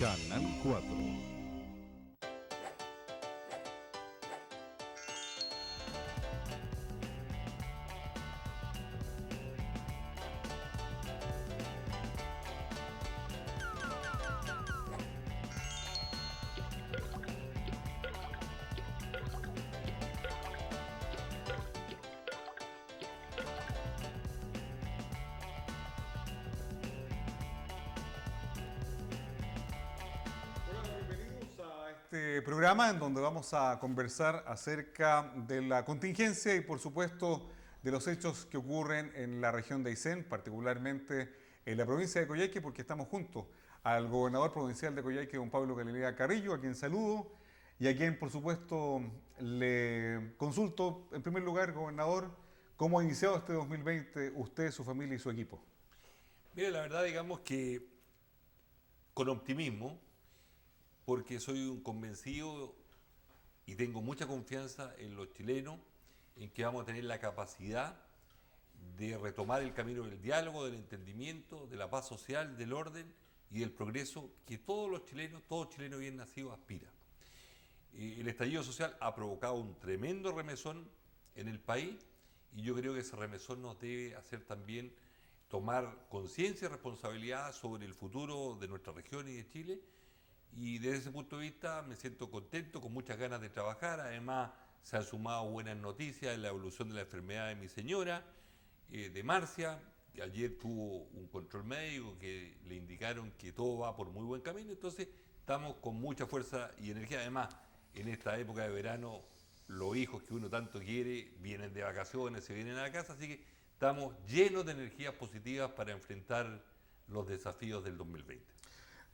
Canal 4. Este programa en donde vamos a conversar acerca de la contingencia y por supuesto de los hechos que ocurren en la región de Aysén, particularmente en la provincia de Coyhaique, porque estamos juntos al gobernador provincial de Coyhaique, don Pablo Galilea Carrillo, a quien saludo y a quien por supuesto le consulto en primer lugar, gobernador, cómo ha iniciado este 2020 usted, su familia y su equipo. Mire, la verdad digamos que con optimismo, porque soy un convencido y tengo mucha confianza en los chilenos, en que vamos a tener la capacidad de retomar el camino del diálogo, del entendimiento, de la paz social, del orden y del progreso que todo chileno bien nacido aspira. El estallido social ha provocado un tremendo remesón en el país y yo creo que ese remesón nos debe hacer también tomar conciencia y responsabilidad sobre el futuro de nuestra región y de Chile. Y desde ese punto de vista me siento contento, con muchas ganas de trabajar. Además, se han sumado buenas noticias en la evolución de la enfermedad de mi señora, de Marcia. Ayer tuvo un control médico que le indicaron que todo va por muy buen camino. Entonces, estamos con mucha fuerza y energía. Además, en esta época de verano, los hijos que uno tanto quiere vienen de vacaciones, se vienen a la casa. Así que estamos llenos de energías positivas para enfrentar los desafíos del 2020.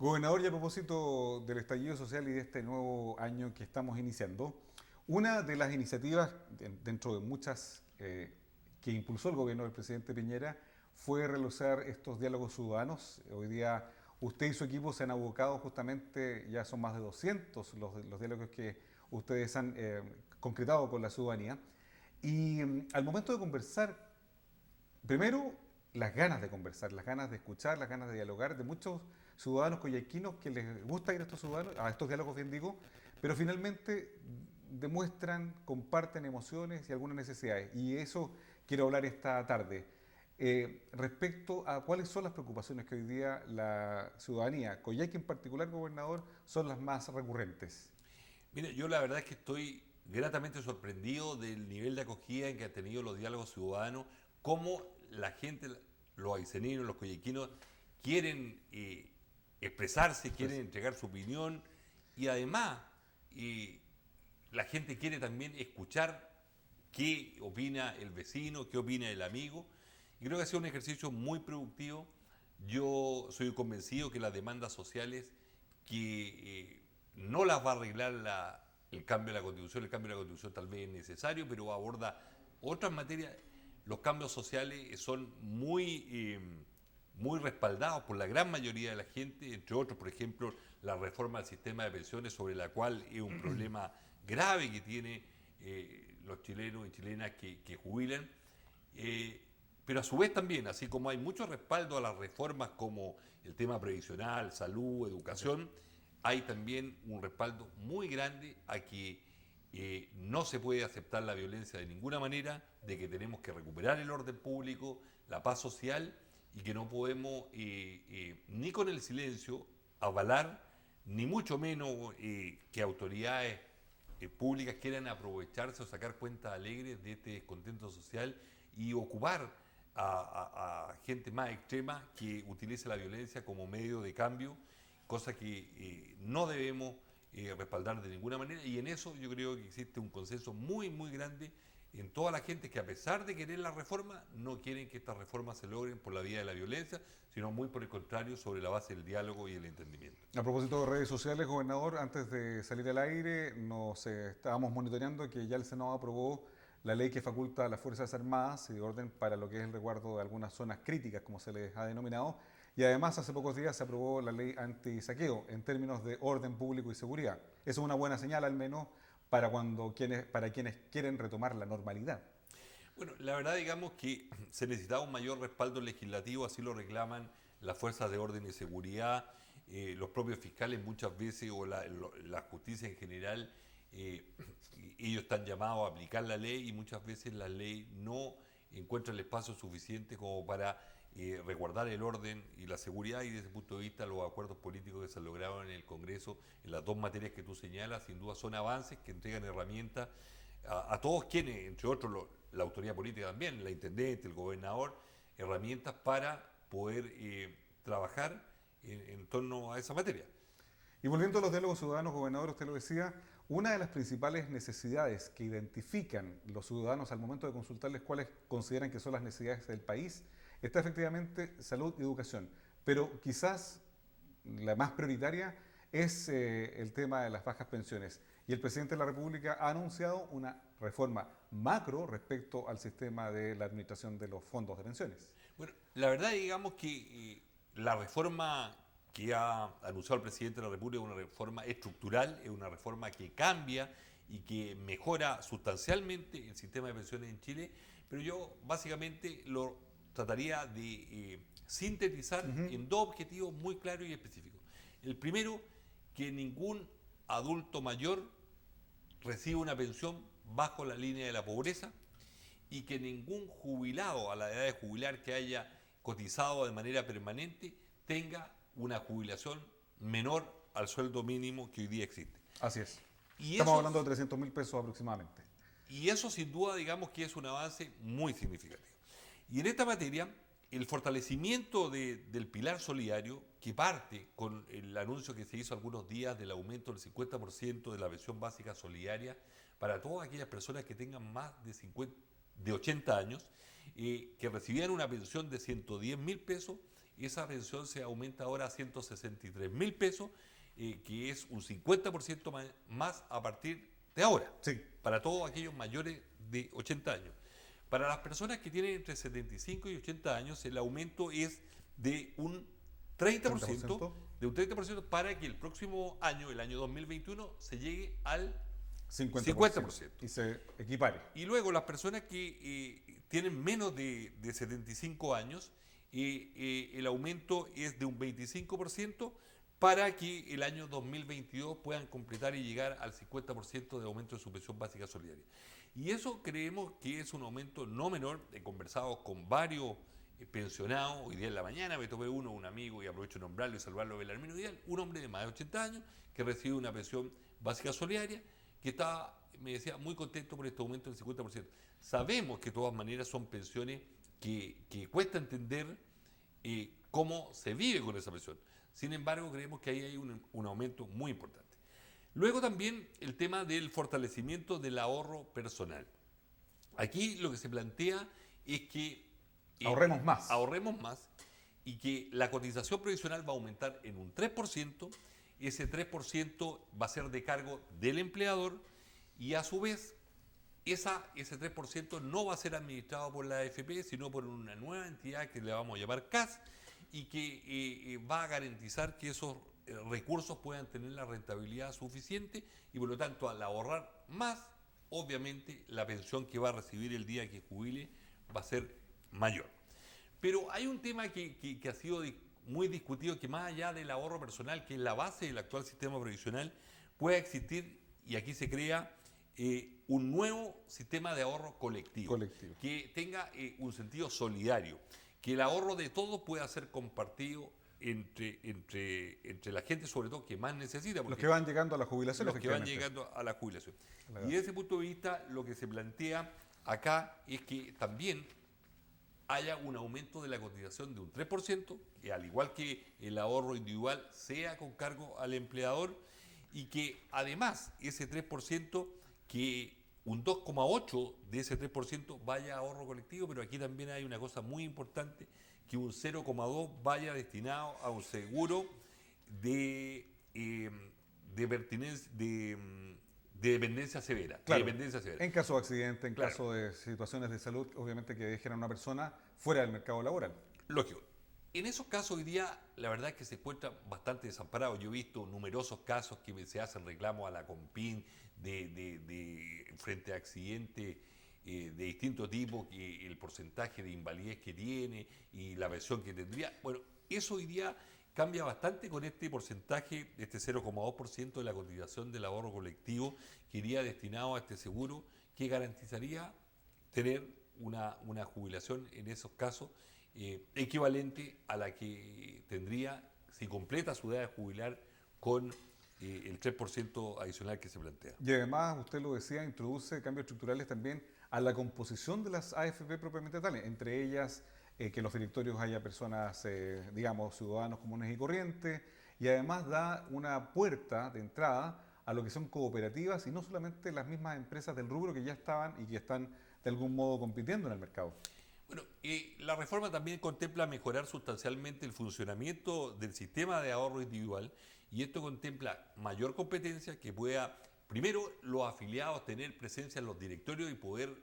Gobernador, y a propósito del estallido social y de este nuevo año que estamos iniciando, una de las iniciativas, dentro de muchas que impulsó el gobierno del presidente Piñera, fue realizar estos diálogos ciudadanos. Hoy día usted y su equipo se han abocado justamente, ya son más de 200 los diálogos que ustedes han concretado con la ciudadanía. Y al momento de conversar, primero, las ganas de conversar, las ganas de escuchar, las ganas de dialogar de muchos ciudadanos coyhaiquinos que les gusta ir a a estos diálogos, bien digo, pero finalmente demuestran, comparten emociones y algunas necesidades. Y eso quiero hablar esta tarde. Respecto a cuáles son las preocupaciones que hoy día la ciudadanía, Coyhaique en particular, gobernador, son las más recurrentes. Mire, yo la verdad es que estoy gratamente sorprendido del nivel de acogida en que han tenido los diálogos ciudadanos, cómo la gente, los ayseninos, los coyhaiquinos, quieren expresarse, quieren entregar su opinión y además la gente quiere también escuchar qué opina el vecino, qué opina el amigo. Y creo que ha sido un ejercicio muy productivo. Yo soy convencido que las demandas sociales que no las va a arreglar el cambio de la Constitución. El cambio de la Constitución tal vez es necesario, pero aborda otras materias. Los cambios sociales son muy respaldados por la gran mayoría de la gente, entre otros, por ejemplo, la reforma del sistema de pensiones, sobre la cual es un problema grave que tienen los chilenos y chilenas que jubilan. Pero a su vez también, así como hay mucho respaldo a las reformas como el tema previsional, salud, educación, hay también un respaldo muy grande a que no se puede aceptar la violencia de ninguna manera, de que tenemos que recuperar el orden público, la paz social y que no podemos ni con el silencio avalar, ni mucho menos que autoridades públicas quieran aprovecharse o sacar cuentas alegres de este descontento social y ocupar a gente más extrema que utilice la violencia como medio de cambio, cosa que no debemos respaldar de ninguna manera, y en eso yo creo que existe un consenso muy grande en toda la gente que, a pesar de querer la reforma, no quieren que estas reformas se logren por la vía de la violencia, sino muy por el contrario, sobre la base del diálogo y el entendimiento. A propósito de redes sociales, gobernador, antes de salir al aire, nos estábamos monitoreando que ya el Senado aprobó la ley que faculta a las Fuerzas Armadas y de orden para lo que es el resguardo de algunas zonas críticas, como se les ha denominado, y además hace pocos días se aprobó la ley antisaqueo en términos de orden público y seguridad. Eso es una buena señal, al menos, para quienes quieren retomar la normalidad. Bueno, la verdad digamos que se necesitaba un mayor respaldo legislativo, así lo reclaman las fuerzas de orden y seguridad, los propios fiscales muchas veces, o la justicia en general, ellos están llamados a aplicar la ley y muchas veces la ley no encuentra el espacio suficiente como para resguardar el orden y la seguridad, y desde ese punto de vista los acuerdos políticos que se lograron en el Congreso en las dos materias que tú señalas sin duda son avances que entregan herramientas a todos quienes, entre otros la autoridad política también, la intendente, el gobernador, herramientas para poder trabajar en torno a esa materia. Y volviendo a los diálogos ciudadanos, gobernador, usted lo decía, una de las principales necesidades que identifican los ciudadanos al momento de consultarles cuáles consideran que son las necesidades del país está efectivamente salud y educación. Pero quizás la más prioritaria es el tema de las bajas pensiones. Y el presidente de la República ha anunciado una reforma macro respecto al sistema de la administración de los fondos de pensiones. Bueno, la verdad digamos que la reforma que ha anunciado el presidente de la República es una reforma estructural, es una reforma que cambia y que mejora sustancialmente el sistema de pensiones en Chile, pero yo básicamente lo trataría de sintetizar en dos objetivos muy claros y específicos. El primero, que ningún adulto mayor reciba una pensión bajo la línea de la pobreza y que ningún jubilado a la edad de jubilar que haya cotizado de manera permanente tenga una jubilación menor al sueldo mínimo que hoy día existe. Así es. Y estamos hablando de 300.000 pesos aproximadamente. Y eso sin duda digamos que es un avance muy significativo. Y en esta materia, el fortalecimiento del pilar solidario, que parte con el anuncio que se hizo algunos días del aumento del 50% de la pensión básica solidaria para todas aquellas personas que tengan más de 80 años, que recibían una pensión de 110.000 pesos, esa pensión se aumenta ahora a 163.000 pesos, que es un 50% más a partir de ahora, sí, para todos aquellos mayores de 80 años. Para las personas que tienen entre 75 y 80 años, el aumento es de un 30%, para que el próximo año, el año 2021, se llegue al 50%. Y se equipare. Y luego las personas que tienen menos de 75 años, el aumento es de un 25% para que el año 2022 puedan completar y llegar al 50% de aumento de su pensión básica solidaria. Y eso creemos que es un aumento no menor. He conversado con varios pensionados, hoy día en la mañana me topé un amigo, y aprovecho de nombrarlo y saludarlo, Belarmino Vidal, un hombre de más de 80 años que recibe una pensión básica solidaria, que estaba, me decía, muy contento por este aumento del 50%. Sabemos que de todas maneras son pensiones que cuesta entender cómo se vive con esa pensión. Sin embargo, creemos que ahí hay un aumento muy importante. Luego también el tema del fortalecimiento del ahorro personal. Aquí lo que se plantea es que ahorremos más. Ahorremos más y que la cotización previsional va a aumentar en un 3%, ese 3% va a ser de cargo del empleador y a su vez ese 3% no va a ser administrado por la AFP, sino por una nueva entidad que le vamos a llamar CAS y que va a garantizar que esos recursos puedan tener la rentabilidad suficiente y por lo tanto al ahorrar más, obviamente la pensión que va a recibir el día que jubile va a ser mayor. Pero hay un tema que ha sido muy discutido, que más allá del ahorro personal, que es la base del actual sistema previsional, puede existir, y aquí se crea un nuevo sistema de ahorro colectivo. Que tenga un sentido solidario, que el ahorro de todos pueda ser compartido entre la gente, sobre todo que más necesita. Los que van llegando a la jubilación. Los que van llegando a la jubilación. Y desde ese punto de vista, lo que se plantea acá es que también haya un aumento de la cotización de un 3%, que al igual que el ahorro individual sea con cargo al empleador, y que además ese 3%, que un 2,8% de ese 3% vaya a ahorro colectivo, pero aquí también hay una cosa muy importante, que un 0,2% vaya destinado a un seguro de dependencia severa. Claro, de dependencia severa. En caso de accidente, en caso de situaciones de salud, obviamente que dejen a una persona fuera del mercado laboral. Lógico. En esos casos hoy día la verdad es que se encuentran bastante desamparados. Yo he visto numerosos casos que se hacen reclamos a la COMPIN frente a accidentes de distinto tipo, que el porcentaje de invalidez que tiene y la pensión que tendría. Bueno, eso hoy día cambia bastante con este porcentaje, este 0,2% de la cotización del ahorro colectivo que iría destinado a este seguro, que garantizaría tener una jubilación en esos casos equivalente a la que tendría si completa su edad de jubilar con el 3% adicional que se plantea. Y además, usted lo decía, introduce cambios estructurales también a la composición de las AFP propiamente tales, entre ellas que en los directorios haya personas, digamos, ciudadanos comunes y corrientes, y además da una puerta de entrada a lo que son cooperativas y no solamente las mismas empresas del rubro que ya estaban y que están de algún modo compitiendo en el mercado. Bueno, la reforma también contempla mejorar sustancialmente el funcionamiento del sistema de ahorro individual y esto contempla mayor competencia que pueda, primero, los afiliados tener presencia en los directorios y poder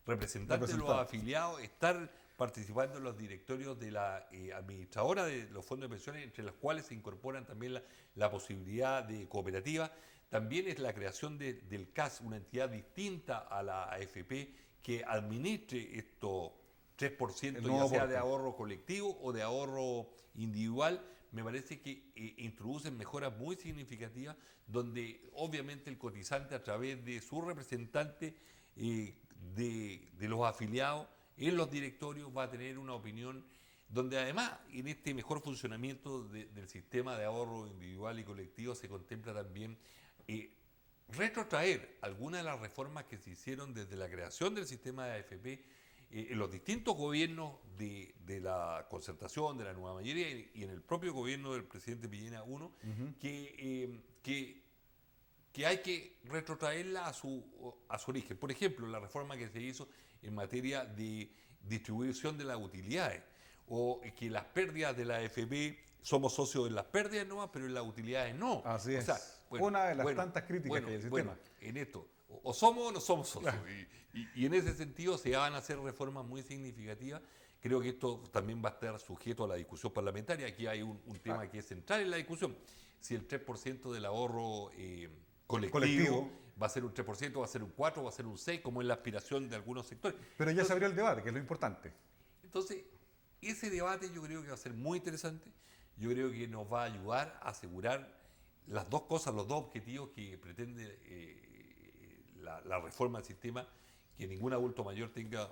representantes de los afiliados estar participando en los directorios de la administradora de los fondos de pensiones, entre las cuales se incorporan también la posibilidad de cooperativa. También es la creación del CAS, una entidad distinta a la AFP, que administre estos 3%, ya sea de ahorro colectivo o de ahorro individual. Me parece que introducen mejoras muy significativas, donde obviamente el cotizante a través de su representante de los afiliados en los directorios va a tener una opinión, donde además en este mejor funcionamiento del sistema de ahorro individual y colectivo se contempla también retrotraer algunas de las reformas que se hicieron desde la creación del sistema de AFP en los distintos gobiernos de la concertación, de la nueva mayoría y en el propio gobierno del presidente Piñera I, que hay que retrotraerla a su origen. Por ejemplo, la reforma que se hizo en materia de distribución de las utilidades, o que las pérdidas de la AFP, somos socios en las pérdidas nomás, pero en las utilidades no. Así es. O sea, una de las tantas críticas que hay al sistema. En esto, o somos o no somos socios. Claro. Y en ese sentido se van a hacer reformas muy significativas. Creo que esto también va a estar sujeto a la discusión parlamentaria. Aquí hay un tema que es central en la discusión. Si el 3% del ahorro colectivo va a ser un 3%, va a ser un 4%, va a ser un 6%, como es la aspiración de algunos sectores. Pero ya se abrió el debate, que es lo importante. Entonces, ese debate yo creo que va a ser muy interesante. Yo creo que nos va a ayudar a asegurar las dos cosas, los dos objetivos que pretende la reforma del sistema, que ningún adulto mayor tenga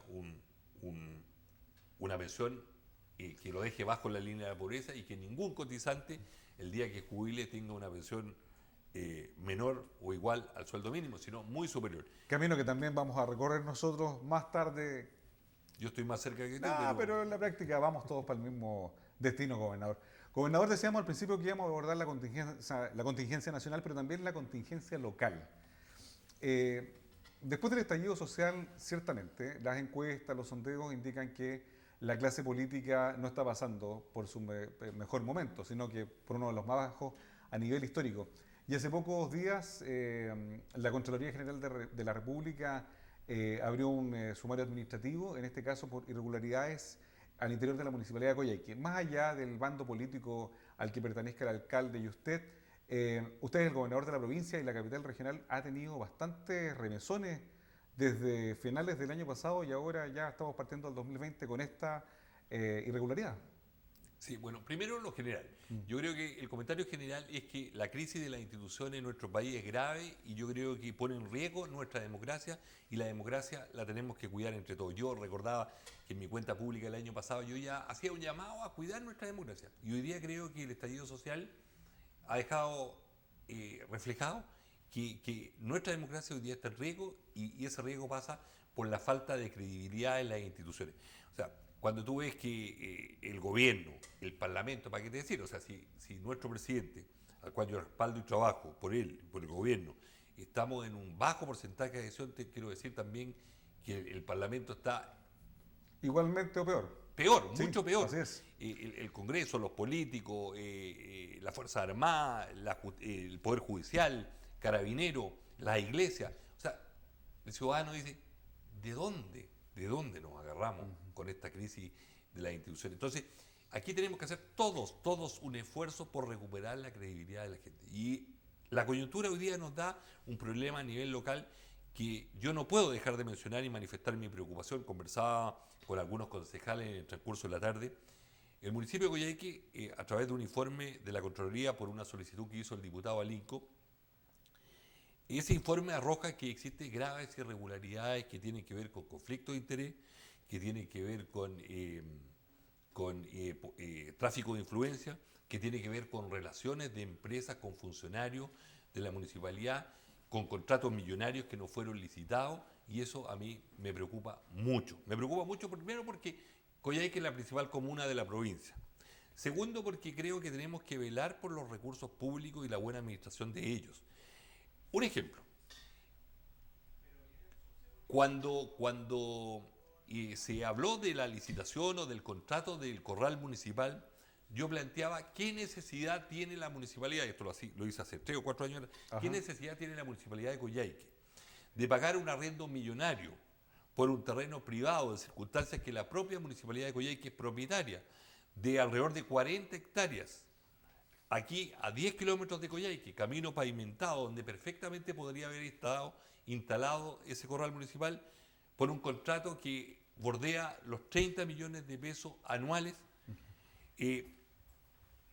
una pensión que lo deje bajo la línea de la pobreza y que ningún cotizante el día que jubile tenga una pensión menor o igual al sueldo mínimo, sino muy superior. Camino que también vamos a recorrer nosotros más tarde. Yo estoy más cerca que tú. Pero en la práctica vamos todos para el mismo destino, gobernador. Gobernador, decíamos al principio que íbamos a abordar la contingencia nacional, pero también la contingencia local. Después del estallido social, ciertamente, las encuestas, los sondeos indican que la clase política no está pasando por su mejor momento, sino que por uno de los más bajos a nivel histórico. Y hace pocos días, la Contraloría General de la República abrió un sumario administrativo, en este caso por irregularidades al interior de la Municipalidad de Coyhaique. Más allá del bando político al que pertenezca el alcalde y usted es el gobernador de la provincia y la capital regional ha tenido bastantes remesones desde finales del año pasado y ahora ya estamos partiendo del 2020 con esta irregularidad. Sí, bueno, primero lo general. Yo creo que el comentario general es que la crisis de las instituciones en nuestro país es grave y yo creo que pone en riesgo nuestra democracia y la democracia la tenemos que cuidar entre todos. Yo recordaba que en mi cuenta pública el año pasado yo ya hacía un llamado a cuidar nuestra democracia y hoy día creo que el estallido social ha dejado reflejado que nuestra democracia hoy día está en riesgo y ese riesgo pasa por la falta de credibilidad en las instituciones. O sea, cuando tú ves que el gobierno, el parlamento, ¿para qué te decir? O sea, si nuestro presidente, al cual yo respaldo y trabajo por él, por el gobierno, estamos en un bajo porcentaje de adhesión, te quiero decir también que el parlamento está... Igualmente o peor. Peor, sí, mucho peor. Así es. El Congreso, los políticos, las Fuerzas Armadas, el Poder Judicial, Carabineros, las iglesias. O sea, el ciudadano dice, ¿de dónde nos agarramos con esta crisis de las instituciones? Entonces, aquí tenemos que hacer todos un esfuerzo por recuperar la credibilidad de la gente. Y la coyuntura hoy día nos da un problema a nivel local que yo no puedo dejar de mencionar y manifestar mi preocupación. Conversaba con algunos concejales en el transcurso de la tarde. El municipio de Coyhaique, a través de un informe de la Contraloría por una solicitud que hizo el diputado Alinco, ese informe arroja que existen graves irregularidades que tienen que ver con conflicto de interés, que tienen que ver con tráfico de influencia, que tiene que ver con relaciones de empresas con funcionarios de la municipalidad, con contratos millonarios que no fueron licitados, y eso a mí me preocupa mucho. Me preocupa mucho primero porque Coyhaique es la principal comuna de la provincia. Segundo, porque creo que tenemos que velar por los recursos públicos y la buena administración de ellos. Un ejemplo, cuando se habló de la licitación o del contrato del corral municipal, yo planteaba qué necesidad tiene la municipalidad, y esto lo hice hace 3 o 4 años, qué necesidad tiene la municipalidad de Coyhaique de pagar un arrendo millonario por un terreno privado en circunstancias que la propia municipalidad de Coyhaique es propietaria de alrededor de 40 hectáreas. Aquí, a 10 kilómetros de Coyhaique, camino pavimentado, donde perfectamente podría haber estado instalado ese corral municipal por un contrato que bordea los 30 millones de pesos anuales.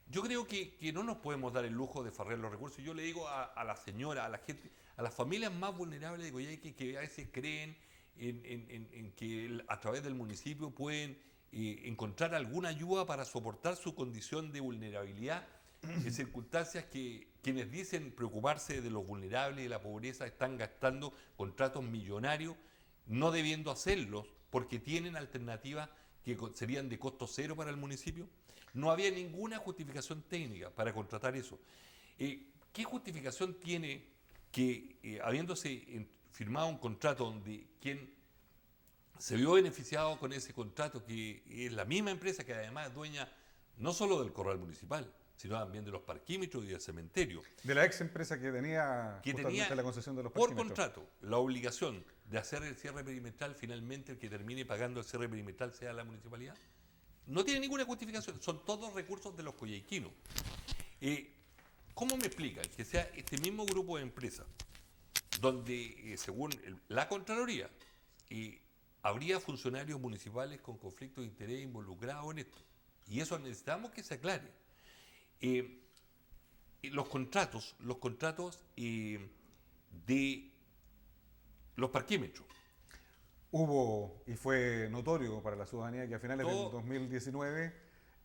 Yo creo que no nos podemos dar el lujo de farrear los recursos. Yo le digo a la señora, a la gente, a las familias más vulnerables de Coyhaique que a veces creen en que a través del municipio pueden encontrar alguna ayuda para soportar su condición de vulnerabilidad en circunstancias que quienes dicen preocuparse de los vulnerables y de la pobreza están gastando contratos millonarios, no debiendo hacerlos porque tienen alternativas que serían de costo cero para el municipio. No había ninguna justificación técnica para contratar eso. ¿Qué justificación tiene que, habiéndose firmado un contrato donde quien se vio beneficiado con ese contrato, que es la misma empresa que además es dueña no solo del corral municipal, sino también de los parquímetros y del cementerio? De la ex empresa que tenía justamente la concesión de los por parquímetros. contrato la obligación de hacer el cierre perimetral, finalmente el que termine pagando el cierre perimetral sea la municipalidad. No tiene ninguna justificación, son todos recursos de los coyhaiquinos. ¿Cómo me explican que sea este mismo grupo de empresas donde, según la Contraloría, habría funcionarios municipales con conflicto de interés involucrados en esto? Y eso necesitamos que se aclare. Los contratos de los parquímetros. Hubo, y fue notorio para la ciudadanía, que a finales del 2019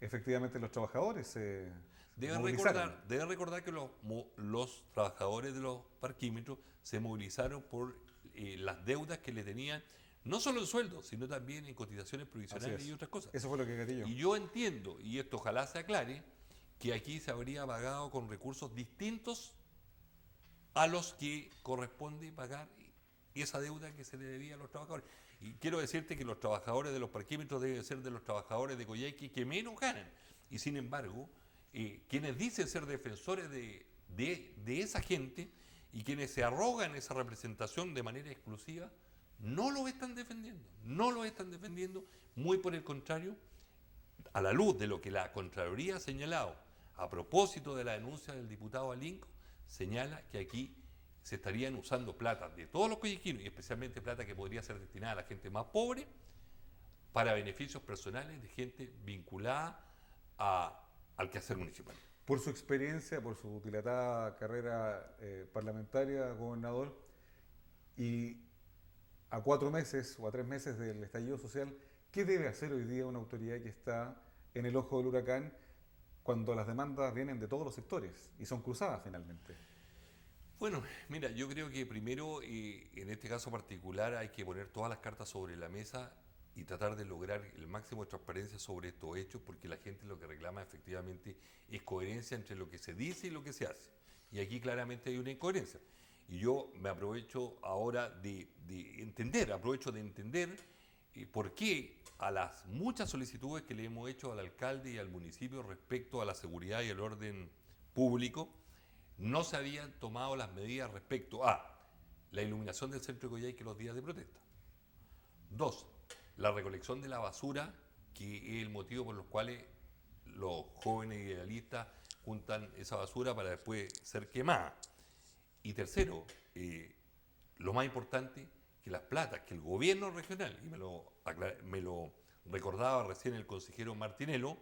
efectivamente los trabajadores se movilizaron. Deben recordar que los trabajadores de los parquímetros se movilizaron por las deudas que le tenían, no solo en sueldos, sino también en cotizaciones provisionales y otras cosas. Eso fue lo que gatilló. Y yo entiendo, y esto ojalá se aclare, que aquí se habría pagado con recursos distintos a los que corresponde pagar esa deuda que se le debía a los trabajadores. Y quiero decirte que los trabajadores de los parquímetros deben ser de los trabajadores de Coyhaique que menos ganan. Y sin embargo, quienes dicen ser defensores de esa gente y quienes se arrogan esa representación de manera exclusiva, no lo están defendiendo. No lo están defendiendo, muy por el contrario, a la luz de lo que la Contraloría ha señalado a propósito de la denuncia del diputado Alinco, señala que aquí se estarían usando plata de todos los coyhaiquinos, y especialmente plata que podría ser destinada a la gente más pobre, para beneficios personales de gente vinculada al quehacer municipal. Por su experiencia, por su dilatada carrera parlamentaria, gobernador, y a 4 meses o a 3 meses del estallido social, ¿qué debe hacer hoy día una autoridad que está en el ojo del huracán cuando las demandas vienen de todos los sectores y son cruzadas finalmente? Bueno, mira, yo creo que primero, en este caso particular, hay que poner todas las cartas sobre la mesa y tratar de lograr el máximo de transparencia sobre estos hechos, porque la gente lo que reclama efectivamente es coherencia entre lo que se dice y lo que se hace. Y aquí claramente hay una incoherencia. Y yo me aprovecho ahora de entender por qué a las muchas solicitudes que le hemos hecho al alcalde y al municipio respecto a la seguridad y el orden público, no se habían tomado las medidas respecto a la iluminación del centro de Coyhaique los días de protesta. 2, la recolección de la basura, que es el motivo por los cuales los jóvenes idealistas juntan esa basura para después ser quemada. Y tercero, lo más importante, que las platas que el gobierno regional, y me lo recordaba recién el consejero Martinello,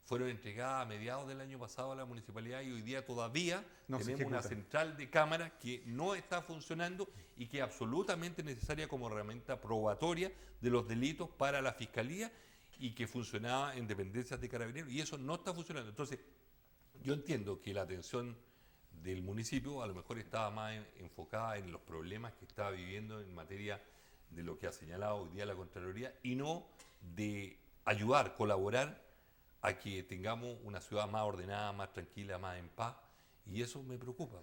fueron entregadas a mediados del año pasado a la municipalidad y hoy día todavía No se tenemos una ejecutan. central de cámaras que no está funcionando y que es absolutamente necesaria como herramienta probatoria de los delitos para la fiscalía y que funcionaba en dependencias de carabineros y eso no está funcionando. Entonces, yo entiendo que la atención del municipio a lo mejor estaba más enfocada en los problemas que estaba viviendo en materia de lo que ha señalado hoy día la Contraloría y no de ayudar, colaborar a que tengamos una ciudad más ordenada, más tranquila, más en paz. Y eso me preocupa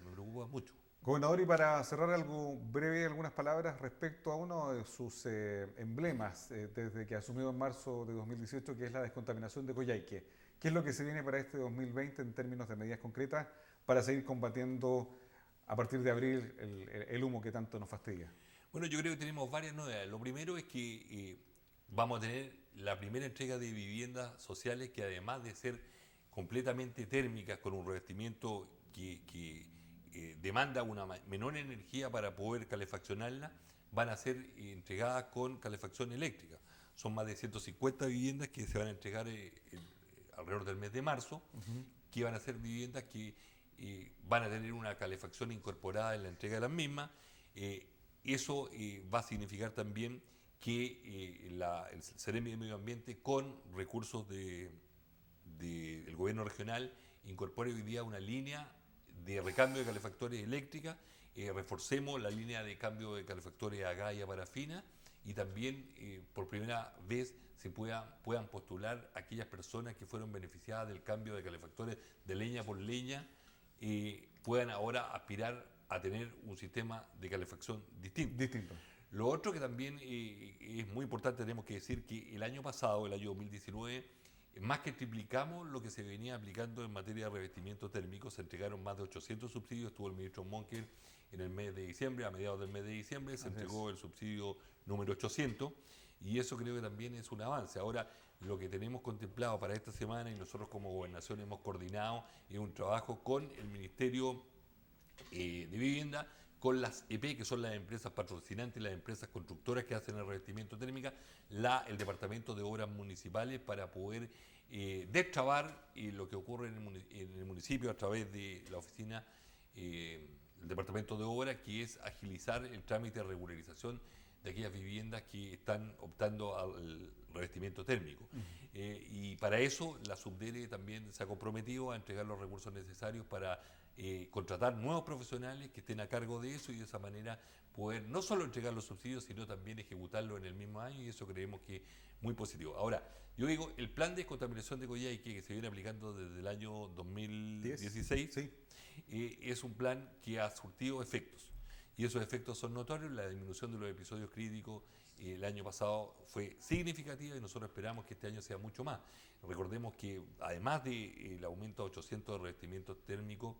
mucho. Gobernador, y para cerrar algo breve, algunas palabras respecto a uno de sus emblemas desde que asumió en marzo de 2018, que es la descontaminación de Coyhaique. ¿Qué es lo que se viene para este 2020 en términos de medidas concretas para seguir combatiendo a partir de abril el humo que tanto nos fastidia? Bueno, yo creo que tenemos varias novedades. Lo primero es que vamos a tener la primera entrega de viviendas sociales que además de ser completamente térmicas con un revestimiento que demanda una menor energía para poder calefaccionarla, van a ser entregadas con calefacción eléctrica. Son más de 150 viviendas que se van a entregar alrededor del mes de marzo, que van a ser viviendas que van a tener una calefacción incorporada en la entrega de las mismas. Eso va a significar también que el Seremi de Medio Ambiente, con recursos del gobierno regional, incorpore hoy día una línea de recambio de calefactores eléctricas, reforcemos la línea de cambio de calefactores a gas y a parafina y también por primera vez se puedan postular aquellas personas que fueron beneficiadas del cambio de calefactores de leña por leña, puedan ahora aspirar a tener un sistema de calefacción distinto. Distinto. Lo otro que también es muy importante, tenemos que decir que el año pasado, el año 2019, más que triplicamos lo que se venía aplicando en materia de revestimiento térmico, se entregaron más de 800 subsidios, estuvo el ministro Monker en el mes de diciembre, a mediados del mes de diciembre, se entregó el subsidio número 800 y eso creo que también es un avance. Ahora, lo que tenemos contemplado para esta semana y nosotros como gobernación hemos coordinado es un trabajo con el Ministerio de Vivienda, con las EP, que son las empresas patrocinantes, las empresas constructoras que hacen el revestimiento térmico, el Departamento de Obras Municipales para poder destrabar lo que ocurre en el municipio a través de la oficina, el Departamento de Obras, que es agilizar el trámite de regularización de aquellas viviendas que están optando al revestimiento térmico. Y para eso la Subdere también se ha comprometido a entregar los recursos necesarios para contratar nuevos profesionales que estén a cargo de eso y de esa manera poder no solo entregar los subsidios, sino también ejecutarlo en el mismo año y eso creemos que es muy positivo. Ahora, yo digo, el plan de descontaminación de Coyhaique que se viene aplicando desde el año 2016 Sí. Es un plan que ha surtido efectos y esos efectos son notorios. La disminución de los episodios críticos el año pasado fue significativa y nosotros esperamos que este año sea mucho más. Recordemos que además del aumento a 800 de revestimientos térmicos,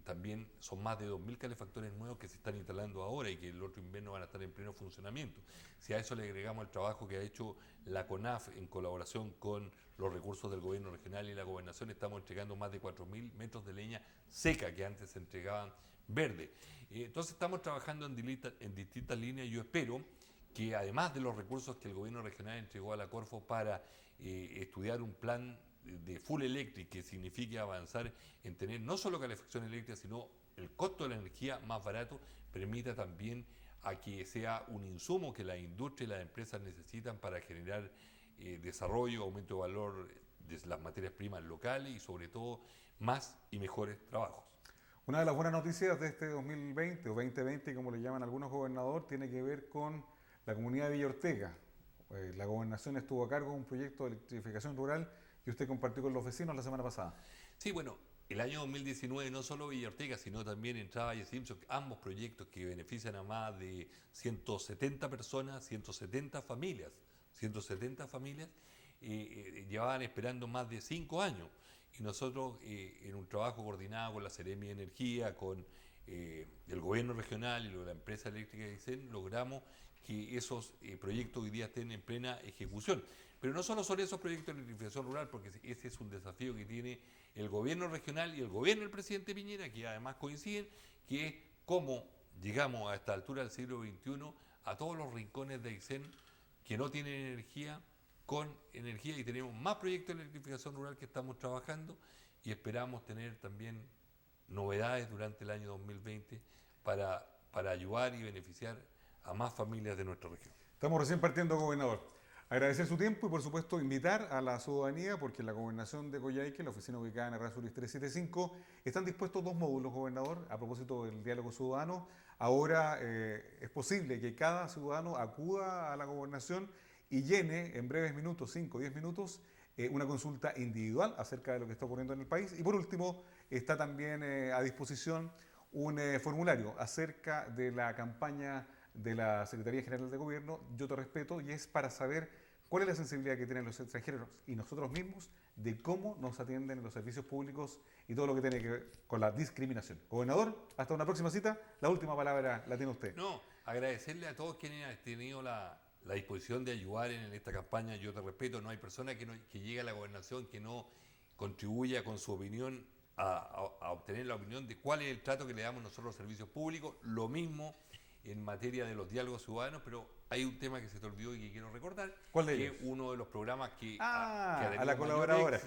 también son más de 2.000 calefactores nuevos que se están instalando ahora y que el otro invierno van a estar en pleno funcionamiento. Si a eso le agregamos el trabajo que ha hecho la CONAF en colaboración con los recursos del gobierno regional y la gobernación, estamos entregando más de 4.000 metros de leña seca que antes se entregaban verde. Entonces estamos trabajando en distintas líneas y yo espero que además de los recursos que el gobierno regional entregó a la Corfo para estudiar un plan de full electric que signifique avanzar en tener no solo calefacción eléctrica, sino el costo de la energía más barato, permita también a que sea un insumo que la industria y las empresas necesitan para generar desarrollo, aumento de valor de las materias primas locales y sobre todo más y mejores trabajos. Una de las buenas noticias de este 2020 o 2020, como le llaman algunos gobernadores, tiene que ver con la comunidad de Villa Ortega. La gobernación estuvo a cargo de un proyecto de electrificación rural que usted compartió con los vecinos la semana pasada. Sí, bueno, el año 2019 no solo Villa Ortega, sino también Entrada Valle Simpson, ambos proyectos que benefician a más de 170 personas, 170 familias, llevaban esperando más de 5 años. Y nosotros, en un trabajo coordinado con la Seremi de Energía, con el gobierno regional y la empresa eléctrica de Aysén, logramos que esos proyectos hoy día estén en plena ejecución. Pero no solo son esos proyectos de electrificación rural, porque ese es un desafío que tiene el gobierno regional y el gobierno del presidente Piñera, que además coinciden, que es cómo llegamos a esta altura del siglo XXI a todos los rincones de Aysén que no tienen energía con energía y tenemos más proyectos de electrificación rural que estamos trabajando y esperamos tener también novedades durante el año 2020 para ayudar y beneficiar a más familias de nuestra región. Estamos recién partiendo, gobernador. Agradecer su tiempo y, por supuesto, invitar a la ciudadanía, porque en la gobernación de Coyhaique, la oficina ubicada en Errázuriz 375, están dispuestos 2 módulos, gobernador, a propósito del diálogo ciudadano. Ahora es posible que cada ciudadano acuda a la gobernación y llene en breves minutos, 5 o 10 minutos, una consulta individual acerca de lo que está ocurriendo en el país. Y por último, está también a disposición un formulario acerca de la campaña de la Secretaría General de Gobierno, Yo Te Respeto, y es para saber cuál es la sensibilidad que tienen los extranjeros y nosotros mismos de cómo nos atienden en los servicios públicos y todo lo que tiene que ver con la discriminación. Gobernador, hasta una próxima cita. La última palabra la tiene usted. No, agradecerle a todos quienes han tenido la disposición de ayudar en esta campaña Yo Te Respeto. No hay persona que llegue a la gobernación que no contribuya con su opinión a obtener la opinión de cuál es el trato que le damos nosotros a los servicios públicos. Lo mismo en materia de los diálogos ciudadanos, pero hay un tema que se te olvidó y que quiero recordar. ¿Cuál de que ellos? es uno de los programas que a tenido la colaboradora.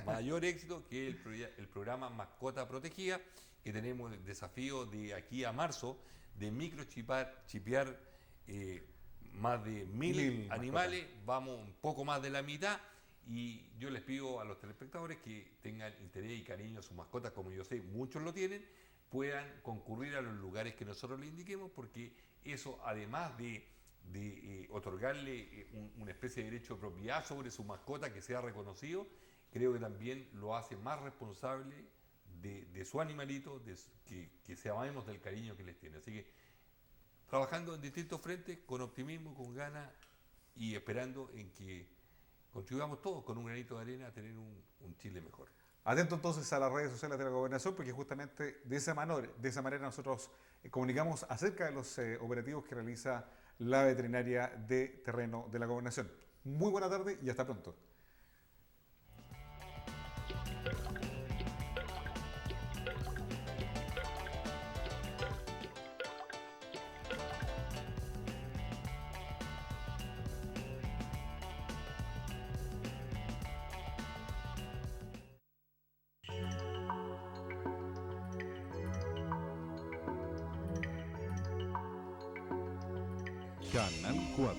mayor éxito, que es el programa Mascota Protegida, que tenemos el desafío de aquí a marzo de microchipear más de 1000 animales, vamos un poco más de la mitad, y yo les pido a los telespectadores que tengan interés y cariño a sus mascotas, como yo sé, muchos lo tienen, puedan concurrir a los lugares que nosotros les indiquemos, porque eso, además de otorgarle una especie de derecho de propiedad sobre su mascota que sea reconocido, creo que también lo hace más responsable de su animalito, que sabemos del cariño que les tiene. Así que trabajando en distintos frentes, con optimismo, con ganas y esperando en que contribuyamos todos con un granito de arena a tener un Chile mejor. Atento entonces a las redes sociales de la gobernación, porque justamente de esa manera nosotros comunicamos acerca de los operativos que realiza la veterinaria de terreno de la gobernación. Muy buena tarde y hasta pronto. Canal 4.